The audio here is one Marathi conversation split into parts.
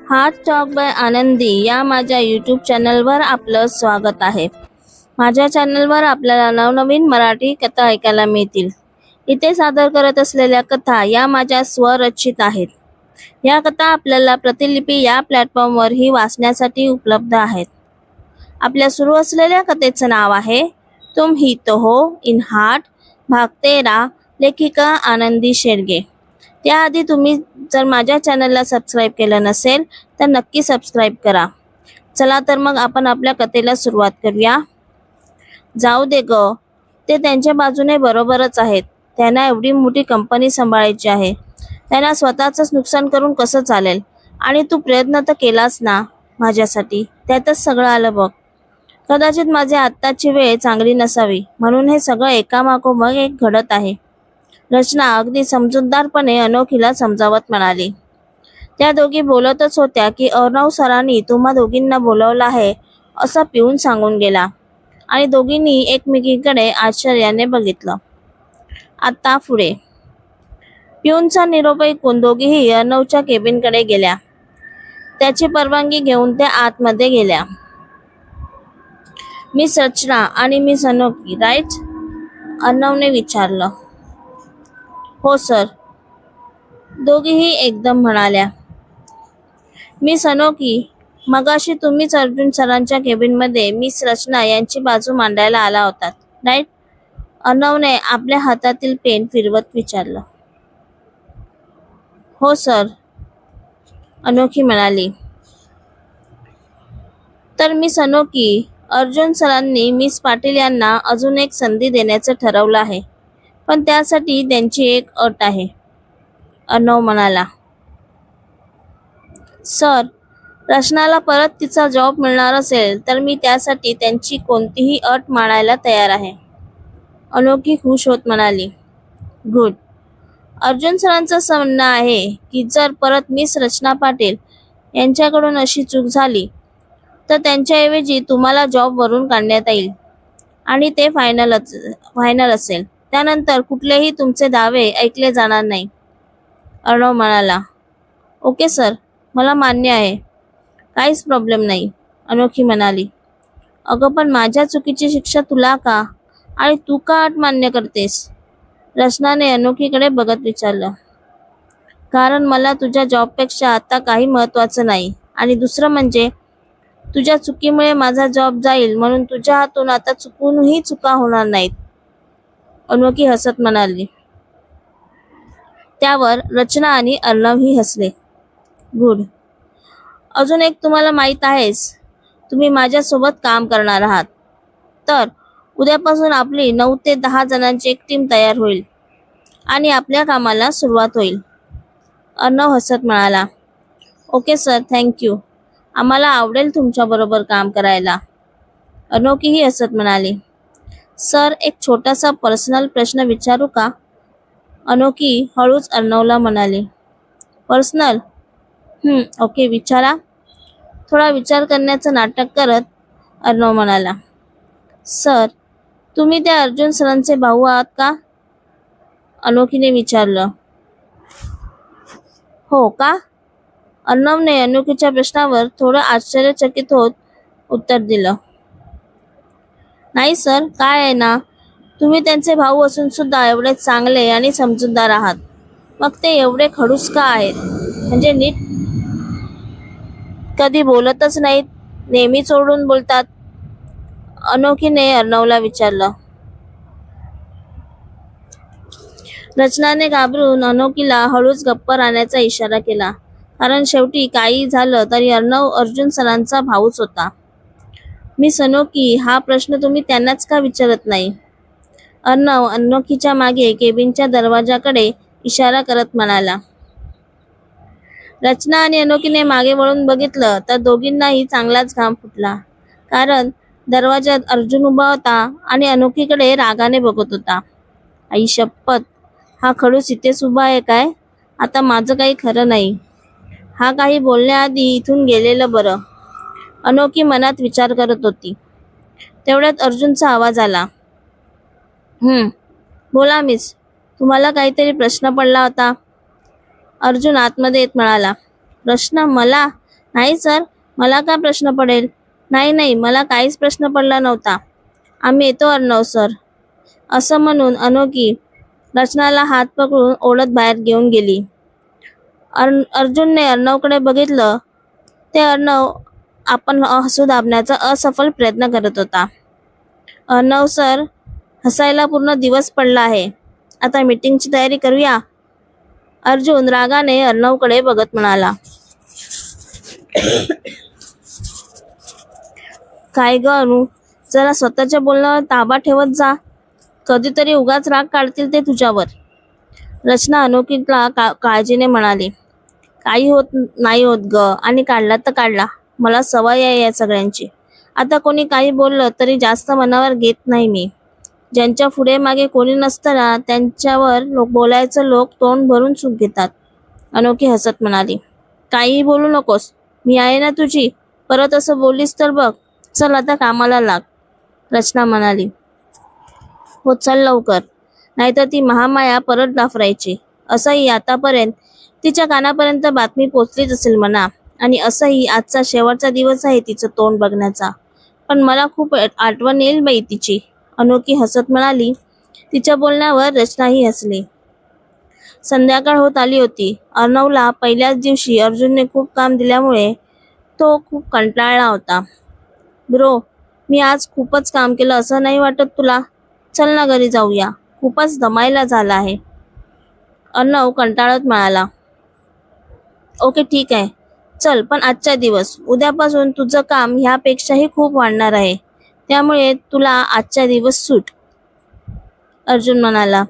हार्ट टॉक बाय आनंदी या माझ्या यूट्यूब चॅनलवर आपलं स्वागत आहे. माझ्या चॅनलवर आपल्याला नवनवीन मराठी कथा ऐकायला मिळतील. इथे सादर करत असलेल्या कथा या माझ्या स्वरचित आहेत. या कथा आपल्याला प्रतिलिपी या प्लॅटफॉर्मवरही वाचण्यासाठी उपलब्ध आहेत. आपल्या सुरू असलेल्या कथेचं नाव आहे तुम ही तो हो इन हार्ट, भाग 13, लेखिका आनंदी शेडगे. त्याआधी तुम्ही जर माझ्या चॅनलला सबस्क्राईब केलं नसेल तर नक्की सबस्क्राईब करा. चला तर मग आपण आपल्या कथेला सुरुवात करूया. जाऊ दे ग, ते त्यांच्या बाजूने बरोबरच आहेत. त्यांना एवढी मोठी कंपनी सांभाळायची आहे. त्यांना स्वतःचंच नुकसान करून कसं चालेल. आणि तू प्रयत्न तर केलास ना माझ्यासाठी, त्यातच सगळं आलं बघ. कदाचित माझी आत्ताची वेळ चांगली नसावी म्हणून हे सगळं एकामागोमाग एक घडत आहे. रचना अगदी समजूतदारपणे अनोखीला समजावत म्हणाली. त्या दोघी बोलतच होत्या की अर्णव सरांनी तुम्हा दोघींना बोलवलं आहे असं पिऊन सांगून गेला आणि दोघींनी एकमेकींकडे आश्चर्याने बघितलं. आता पुढे. पिऊनचा निरोप ऐकून दोघीही अर्णवच्या केबिनकडे गेल्या. त्याची परवानगी घेऊन त्या आतमध्ये गेल्या. मिस रचना आणि मिस अनोखी राईट? अर्णवने विचारलं. हो सर, दोघीही एकदम म्हणाल्या. मिस अनोखी, मगाशी तुम्हीच अर्जुन सरांच्या केबिनमध्ये मिस रचना यांची बाजू मांडायला आला होतात राईट? अर्णवने आपल्या हातातील पेन फिरवत विचारलं. हो सर, अनोखी म्हणाली. तर मिस अनोखी, अर्जुन सरांनी मिस पाटील यांना अजून एक संधी देण्याचं ठरवलं आहे, पण त्यासाठी त्यांची एक अट आहे, अर्णव म्हणाला. सर, रचनाला परत तिचा जॉब मिळणार असेल तर मी त्यासाठी त्यांची कोणतीही अट मानायला तयार आहे, अनोखी खुश होत म्हणाली. गुड. अर्जुन सरांचं असं म्हणणं आहे की जर परत मिस रचना पाटील यांच्याकडून अशी चूक झाली तर त्यांच्याऐवजी तुम्हाला जॉबवरून काढण्यात येईल आणि ते फायनल असेल. त्यानंतर कुठलेही तुमचे दावे ऐकले जाणार नाही, अर्णव म्हणाला. ओके सर, मला मान्य आहे, काहीच प्रॉब्लेम नाही, अनोखी म्हणाली. अगं पण माझ्या चुकीची शिक्षा तुला का आणि तू का अट मान्य करतेस? रचनाने अनोखीकडे बघत विचारलं. कारण मला तुझ्या जॉबपेक्षा आता काही महत्त्वाचं नाही आणि दुसरं म्हणजे तुझ्या चुकीमुळे माझा जॉब जाईल म्हणून तुझ्या हातून आता चुकूनही चुका होणार नाहीत, अनोखी हसत म्हणाली. त्यावर रचना आणि अर्णवही हसले. गुड. अजून एक तुम्हाला माहीत आहेच, तुम्ही माझ्यासोबत काम करणार आहात. तर उद्यापासून आपली 9 ते 10 जणांची एक टीम तयार होईल आणि आपल्या कामाला सुरुवात होईल, अर्णव हसत म्हणाला. Okay sir, thank you. आम्हाला आवडेल तुमच्याबरोबर काम करायला, अनोखीही हसत म्हणाली. सर, एक छोटासा पर्सनल प्रश्न विचारू का? अनोखी हळूच अर्णवला म्हणाली. पर्सनल? ओके, विचारा. थोडा विचार करण्याचं नाटक करत अर्णव म्हणाला. सर, तुम्ही त्या अर्जुन सरांचे भाऊ आहात का? अनोखीने विचारलं. हो का? अर्णवने अनोखीच्या प्रश्नावर थोडं आश्चर्यचकित होत उत्तर दिलं. नाही सर, काय आहे ना, तुम्ही त्यांचे भाऊ असून सुद्धा एवढे चांगले आणि समजूतदार आहात, मग ते एवढे खडूस का आहेत? म्हणजे नीट कधी बोलतच नाहीत, नेहमी सोडून बोलतात, अनोखीने अर्णवला विचारलं. रचनाने घाबरून अनोखीला हळूच गप्प राहण्याचा इशारा केला, कारण शेवटी काही झालं तरी अर्णव अर्जुन सरांचा भाऊच होता. मिस अनोखी, हा प्रश्न तुम्ही त्यांनाच का विचारत नाही? अर्णव अनोखीच्या मागे केबिनच्या दरवाजाकडे इशारा करत म्हणाला. रचना आणि अनोखीने मागे वळून बघितलं तर दोघींनाही चांगलाच घाम फुटला, कारण दरवाजात अर्जुन उभा होता आणि अनोखीकडे रागाने बघत होता. आई शपथ, हा खडूस इथेच उभा आहे काय? आता माझं काही खरं नाही. हा काही बोलण्याआधी इथून गेलेलं बरं, अनोखी मनात विचार करत होती. तेवढ्यात अर्जुनचा आवाज आला. बोला मिस, तुम्हाला काहीतरी प्रश्न पडला होता, अर्जुन आतमध्ये येत म्हणाला. प्रश्न मला? नाही सर, मला काय प्रश्न पडेल? नाही, मला काहीच प्रश्न पडला नव्हता. आम्ही येतो अर्णव सर. असं म्हणून अनोखी रचनाला हात पकडून ओढत बाहेर घेऊन गेली. अर्जुनने अर्णवकडे बघितलं. ते अर्णव आपण हसू दाबण्याचा असफल प्रयत्न करत होता. अर्णव सर, हसायला पूर्ण दिवस पडला आहे. आता मीटिंगची तयारी करूया. अर्जुन रागाने अर्णवकडे बघत म्हणाला. काय ग अनु, जरा स्वतःच्या बोलण्यावर ताबा ठेवत जा. कधीतरी उगाच राग काढतील ते तुझ्यावर. रचना अनोखीला काळजीने म्हणाली. काही होत नाही होत ग, आणि काढला तर काढला. मला सवय आहे या सगळ्यांची. आता कोणी काही बोललं तरी जास्त मनावर घेत नाही मी. ज्यांच्या पुढे मागे कोणी नसतं ना, त्यांच्यावर बोलायचं लोक तोंड भरून सुख घेतात. अनोखी हसत म्हणाली. काहीही बोलू नकोस, मी आहे ना तुझी. परत असं बोललीस तर बघ. चल आता कामाला लाग. रचना म्हणाली. हो चल लवकर, नाहीतर ती महामाया परत डाफरायची. असंही आतापर्यंत तिच्या कानापर्यंत बातमी पोचलीच असेल म्हणा. आणि असंही आजचा शेवटचा दिवस आहे तिचं तोंड बघण्याचा. पण मला खूप आठवण येईल बाई तिची. अनोखी हसत म्हणाली. तिच्या बोलण्यावर रचनाही हसली. संध्याकाळ होत आली होती. अर्णवला पहिल्याच दिवशी अर्जुनने खूप काम दिल्यामुळे तो खूप कंटाळला होता. ब्रो, मी आज खूपच काम केलं असं नाही वाटत तुला? चल ना घरी जाऊया, खूपच दमायला झाला आहे. अर्णव कंटाळत म्हणाला. ओके ठीक आहे, चल, पण आजचा दिवस. उद्यापासून तुझं काम ह्यापेक्षाही खूप वाढणार आहे, त्यामुळे तुला आजचा दिवस सूट, अर्जुन म्हणाला.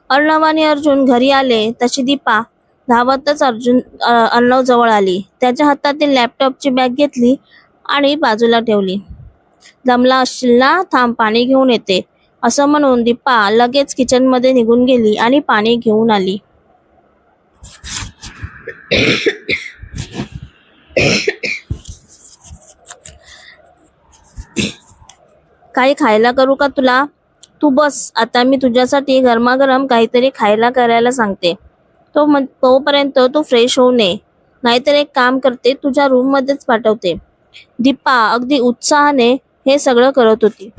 अर्णव आणि अर्जुन घरी आले तशी दीपा धावतच अर्णव जवळ आली. त्याच्या हातातील लॅपटॉपची बॅग घेतली आणि बाजूला ठेवली. दमला असशील ना, थांब पाणी घेऊन येते, असं म्हणून दीपा लगेच किचनमध्ये निघून गेली आणि पाणी घेऊन आली. काही खायला करू का तुला? तू बस, आता मी तुझ्यासाठी गरमागरम काहीतरी खायला करायला सांगते. तोपर्यंत तू फ्रेश होऊ नये, नाहीतर एक काम करते, तुझ्या रूम मध्येच पाठवते. दीपा अगदी उत्साहाने हे सगळं करत होती.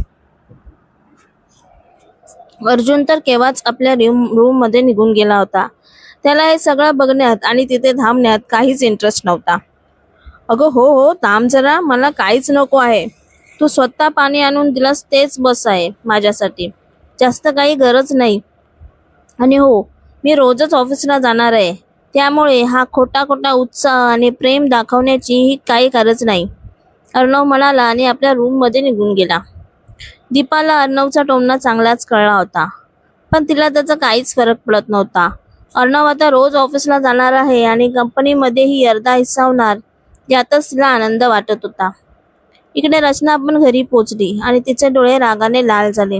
अर्जुन तर केव्हाच आपल्या रूम मध्ये निघून गेला होता. त्याला हे सगळं बघण्यात आणि तिथे थांबण्यात काहीच इंटरेस्ट नव्हता. अगं हो, थांब जरा, मला काहीच नको आहे. तू स्वतः पाणी आणून दिलास तेच बस आहे माझ्यासाठी, जास्त काही गरज नाही. आणि हो, मी रोजच ऑफिसला जाणार आहे, त्यामुळे हा खोटा उत्साह आणि प्रेम दाखवण्याची ही काही गरज नाही, अर्णव म्हणाला आणि आपल्या रूम मध्ये निघून गेला. दीपाला अर्णवचा टोमणा चांगलाच कळला होता, पण तिला त्याचा काहीच फरक पडत नव्हता. अर्णव आता रोज ऑफिसला जाणार आहे आणि कंपनीमध्येही अर्धा हिस्सा होणार, यातच तिला आनंद वाटत होता. इकडे रचना पण घरी पोचली आणि तिचे डोळे रागाने लाल झाले.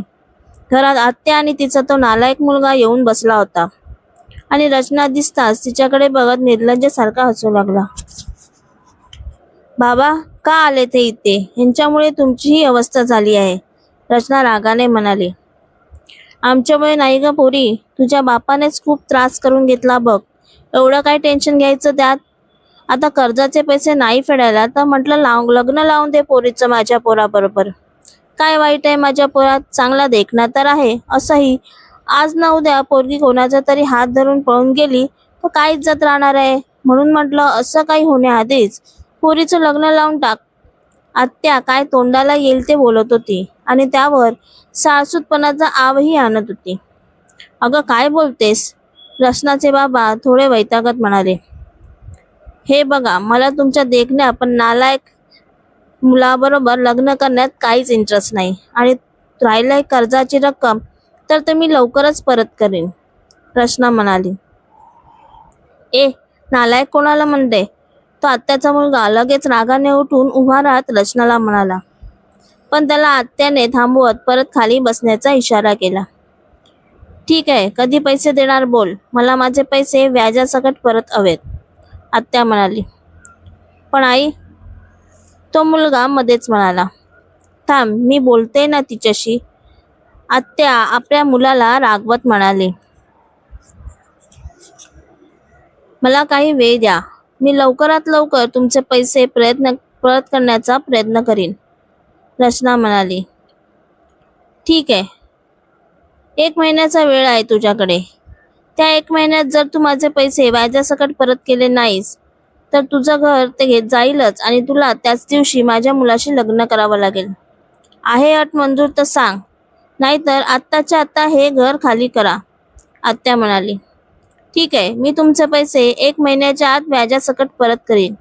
घरात आत्या आणि तिचा तो नालायक मुलगा येऊन बसला होता आणि रचना दिसताच तिच्याकडे बघत निर्लज्जासारखा हसू लागला. बाबा, का आले ते इथे? ह्यांच्यामुळे तुमची ही अवस्था झाली आहे, रचना रागाने म्हणाली. आमच्यामुळे नाही ग पोरी, तुझ्या बापानेच खूप त्रास करून घेतला बघ. एवढं काय टेन्शन घ्यायचं त्यात? आता कर्जाचे पैसे नाही फेडायला तर म्हटलं लग्न लावून दे पोरीचं माझ्या पोराबरोबर. काय वाईट आहे माझ्या पोरात? चांगला देखणा तर आहे. असंही आज ना उद्या पोरगी कोणाचा तरी हात धरून पळून गेली तर काय इज्जत राहणार आहे, म्हणून म्हटलं असं काही होण्याआधीच पोरीचं लग्न लावून टाक. आत्या काय तोंडाला येईल ते बोलत होती आणि त्यावर साळसूतपणाचा आवही आणत होती. अगं काय बोलतेस? रचनाचे बाबा थोडे वैतागत म्हणाले. हे बघा, मला तुमच्या देखण्या पण नालायक मुलाबरोबर लग्न करण्यात काहीच इंटरेस्ट नाही, आणि राहिलाय कर्जाची रक्कम तर मी लवकरच परत करेन, रचना म्हणाली. ए, नालायक कोणाला म्हणते? तो आत्याचा मुलगा लगेच रागाने उठून उभा राहत रचनाला म्हणाला, पण त्याला आत्याने थांबवत परत खाली बसण्याचा इशारा केला. ठीक आहे, कधी पैसे देणार बोल, मला माझे पैसे व्याजासकट परत हवेत, आत्या म्हणाली. पण आई, तो मुलगा मध्येच म्हणाला. थांब, मी बोलते ना तिच्याशी, आत्या आपल्या मुलाला रागवत म्हणाली. मला काही वेळ द्या. मी लवकरात लवकर तुमचे पैसे परत करण्याचा प्रयत्न करीन. रचना म्हणाली. ठीक आहे, 1 महिन्याचा वेळ आहे तुझ्याकडे. त्या 1 महिन्यात जर तू माझे पैसे व्याजासकट परत केले नाहीस तर तुझं घर ते जाईलच आणि तुला त्याच दिवशी माझ्या मुलाशी लग्न करावं लागेल. आहे अट मंजूर तर सांग, नाहीतर आत्ताच्या आत्ता हे घर खाली करा. आत्या म्हणाली. ठीक आहे, मी तुमचे पैसे 1 महिन्याच्या आत व्याजासकट परत करीन.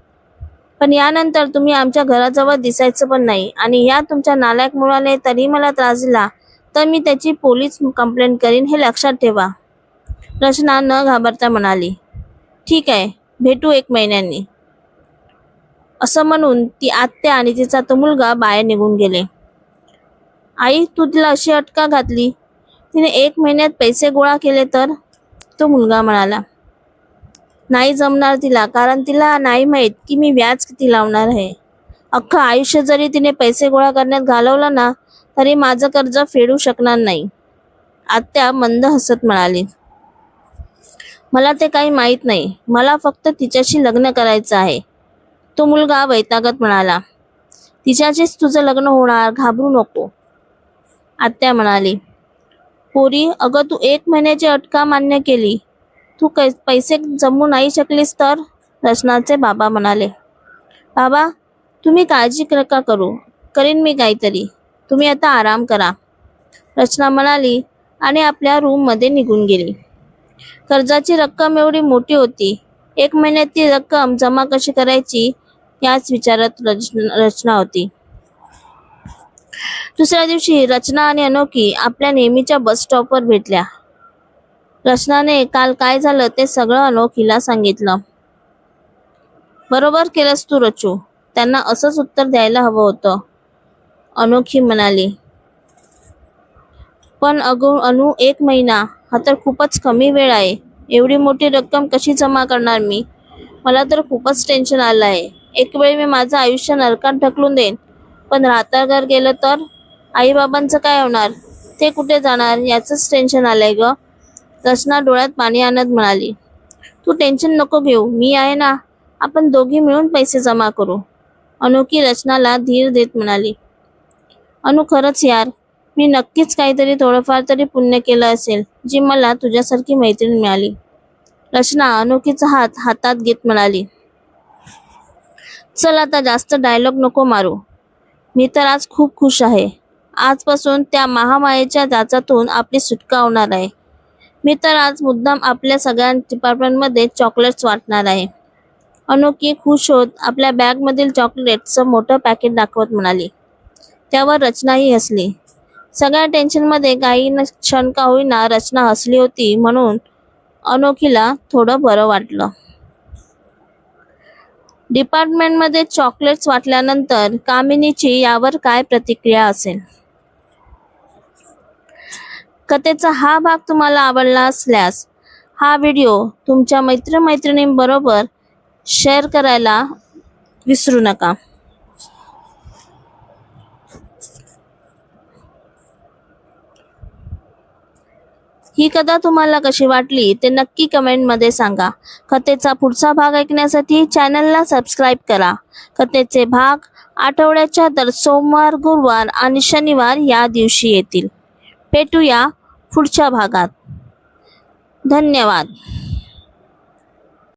पण यानंतर तुम्ही आमच्या घराजवळ दिसायचं पण नाही आणि या तुमच्या नालायक मुलाने तरी मला त्रास दिला तर मी त्याची पोलीस कंप्लेंट करीन, हे लक्षात ठेवा. रचना न घाबरता म्हणाली. ठीक आहे, भेटू 1 महिन्यांनी. असं म्हणून ती आत्या आणि तिचा तो मुलगा बाहेर निघून गेले. आई, तू तिला अशी अटका घातली? तिने 1 महिन्यात पैसे गोळा केले तर? तो मुलगा म्हणाला. नाही जमणार तिला, कारण तिला नाही माहीत की मी व्याज किती लावणार आहे. अख्खं आयुष्य जरी तिने पैसे गोळा करण्यात घालवलं ना तरी माझं कर्ज फेडू शकणार नाही. आत्या मंद हसत म्हणाली. मला ते काही माहीत नाही, मला फक्त तिच्याशी लग्न करायचं आहे. तो मुलगा वैतागत म्हणाला. तिच्याशीच तुझं लग्न होणार, घाबरू नको. आत्या म्हणाली. पोरी, अगं तू 1 महिन्याची अटका मान्य केली, तू पैसे जमू नाही शकलीस तर? रचनाचे बाबा म्हणाले. बाबा, तुम्ही काळजी नका करू, करीन मी काहीतरी. तुम्ही आता आराम करा. रचना म्हणाली आणि आपल्या रूममध्ये निघून गेली. कर्जाची रक्कम एवढी मोठी होती, 1 महिन्यात ती रक्कम जमा कशी करायची याच विचारात रचना होती. दुसऱ्या दिवशी रचना आणि अनोखी आपल्या नेहमीच्या बस स्टॉपवर भेटल्या. रचनाने काल काय झालं ते सगळं अनोखीला सांगितलं. बरोबर केलंस तू रचू, त्यांना असंच उत्तर द्यायला हवं होतं. अनोखी म्हणाली. पण अनु, 1 महिना हा तर खूपच कमी वेळ आहे. एवढी मोठी रक्कम कशी जमा करणार मी? मला तर खूपच टेन्शन आलं आहे. एक वेळ मी माझं आयुष्य नरकात ढकलून देईन, पण राहता घर गेलं तर आईबाबांचं काय होणार? ते कुठे जाणार याचंच टेन्शन आलंय ग. रचना डोळ्यात पाणी आणत म्हणाली. तू टेन्शन नको घेऊ, मी आहे ना, आपण दोघी मिळून पैसे जमा करू. अनोखी रचनाला धीर देत म्हणाली. अनु, खरंच यार, मी नक्कीच काहीतरी थोडंफार तरी पुण्य केलं असेल जी मला तुझ्यासारखी मैत्रीण मिळाली. रचना अनोखीचा हात हातात घेत म्हणाली. चल आता जास्त डायलॉग नको मारू. मी तर आज खूप खुश आहे. आजपासून त्या महामायेच्या जाचातून आपली सुटका होणार आहे. मी तर आज मुद्दाम आपल्या सगळ्या डिपार्टमेंटमध्ये चॉकलेट्स वाटणार आहे. अनोखी खुश होत आपल्या बॅगमधील चॉकलेट्सचं मोठं पॅकेट दाखवत म्हणाली. त्यावर रचनाही हसली. सगळ्या टेन्शनमध्ये काही क्षण का होईना रचना हसली होती म्हणून अनोखीला थोडं बरं वाटलं. डिपार्टमेंटमध्ये चॉकलेट्स वाटल्यानंतर कामिनीची यावर काय प्रतिक्रिया असेल? कथेचा हा भाग तुम्हाला आवडला असल्यास हा व्हिडिओ तुमच्या मित्रमैत्रिणींबरोबर शेअर करायला विसरू नका. ही कथा तुम्हाला कशी वाटली ते नक्की कमेंटमध्ये सांगा. कथेचा पुढचा भाग ऐकण्यासाठी चॅनलला सबस्क्राईब करा. कथेचे भाग आठवड्याच्या दर सोमवार, गुरुवार आणि शनिवार या दिवशी येतील. भेटूया पुढच्या भागात. धन्यवाद.